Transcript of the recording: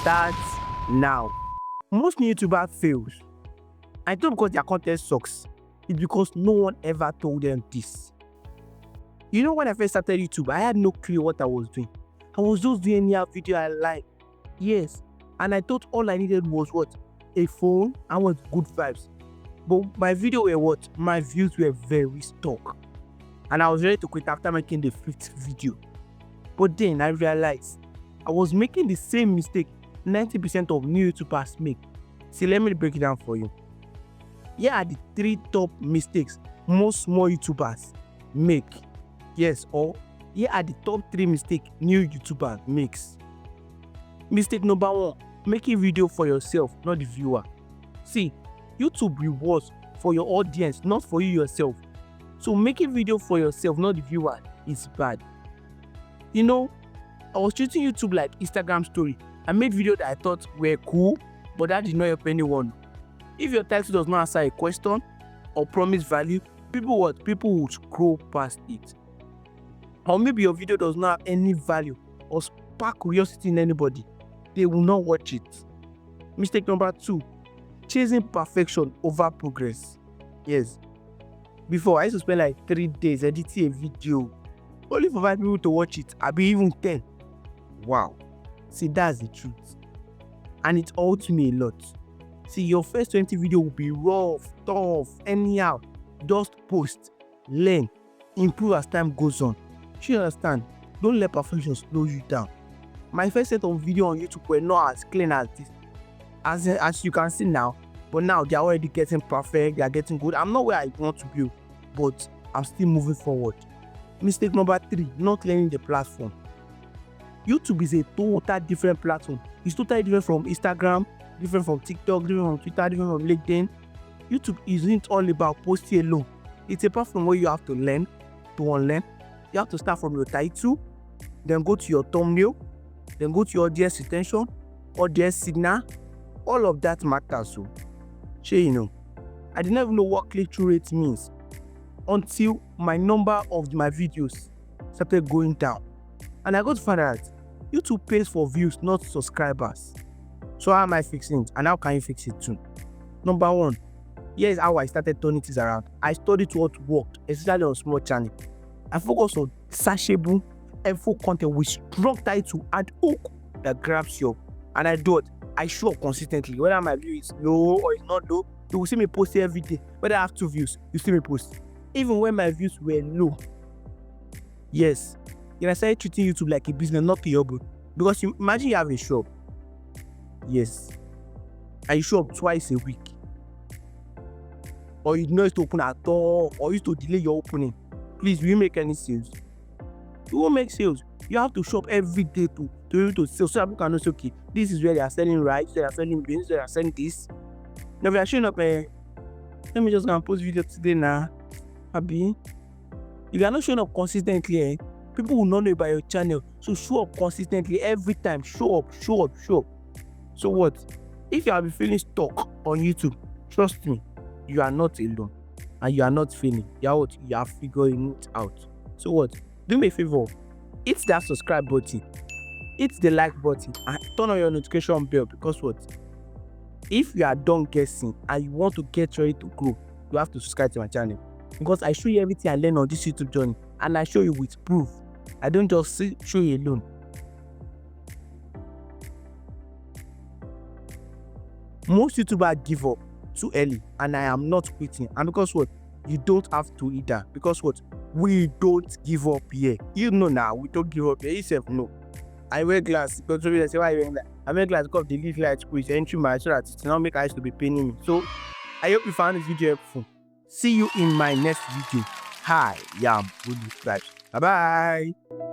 starts now. Most new YouTubers fails. I don't because their content sucks. It's because no one ever told them this. You know, when I first started YouTube, I had no clue what I was doing. I was just doing any video I like. Yes. And I thought all I needed was what? A phone and what? Good vibes. But my video were what? My views were very stuck. And I was ready to quit after making the 5th video. But then I realized I was making the same mistake 90% of new YouTubers make. See, let me break it down for you. Here are the 3 top mistakes most small YouTubers make. Yes, or here are the top 3 mistakes new YouTubers makes. Mistake number 1, making video for yourself, not the viewer. See, YouTube rewards for your audience, not for you yourself. So making video for yourself, not the viewer, is bad. You know, I was treating YouTube like Instagram story. I made videos that I thought were cool, but that did not help anyone. If your title does not answer a question or promise value, people will scroll past it. Or maybe your video does not have any value or spark curiosity in anybody. They will not watch it. Mistake number 2, chasing perfection over progress. Yes. Before, I used to spend like 3 days editing a video, only for 5 people to watch it. I'll be even 10. Wow. See, that's the truth. And it hurts me a lot. See, your first 20 video will be rough, tough, anyhow. Just post, learn, improve as time goes on. You understand? Don't let perfection slow you down. My first set of video on YouTube were not as clean as this. As you can see now, but now they are already getting perfect, they are getting good. I'm not where I want to be, but I'm still moving forward. Mistake number 3, not learning the platform. YouTube is a total different platform. It's totally different from Instagram, different from TikTok, different from Twitter, different from LinkedIn. YouTube isn't all about posting alone. It's a platform where you have to learn, to unlearn. You have to start from your title, then go to your thumbnail, then go to your audience retention, audience signal. All of that matters. So, you know, I didn't even know what click-through rate means until my number of my videos started going down. And I got to find out YouTube pays for views, not subscribers. So how am I fixing it? And how can you fix it too? Number 1, here's how I started turning things around. I studied what worked, especially on small channel. I focus on searchable, info content with strong title and hook that grabs you. And I do it. I show up consistently. Whether my view is low or it's not low, you will see me post every day. Whether I have 2 views, you see me post. Even when my views were low. Yes. Then I started treating YouTube like a business, not a hobby. Because you imagine you have a shop. Yes. And you show up twice a week. Or you know it's to open at all, or you used to delay your opening. Please, will you make any sales? You won't make sales. You have to shop every day to be able to sell, so that people can know, okay, this is where they are selling rice, they are selling beans, they are selling this. Now we are showing up, let me just go and post video today now. Abi, if you are not showing up consistently, people will not know about your channel. So show up consistently every time. Show up. So what? If you have been feeling stuck on YouTube, trust me, you are not alone. And you are not failing. You are what? You are figuring it out. So what? Do me a favor. Hit that subscribe button. Hit the like button. And turn on your notification bell. Because what? If you are done guessing and you want to get ready to grow, you have to subscribe to my channel. Because I show you everything I learn on this YouTube journey. And I show you with proof. I don't just show you alone. Most YouTubers give up too early, and I am not quitting. And because what? You don't have to either. Because what? We don't give up here. You know now, we don't give up here. You self know. I wear glass because somebody say, why are you wearing that? I wear glass because the leaf light squeeze entry my so that it will not make eyes to be paining me. So I hope you found this video helpful. See you in my next video. Hi, yeah, good vibes. Bye bye.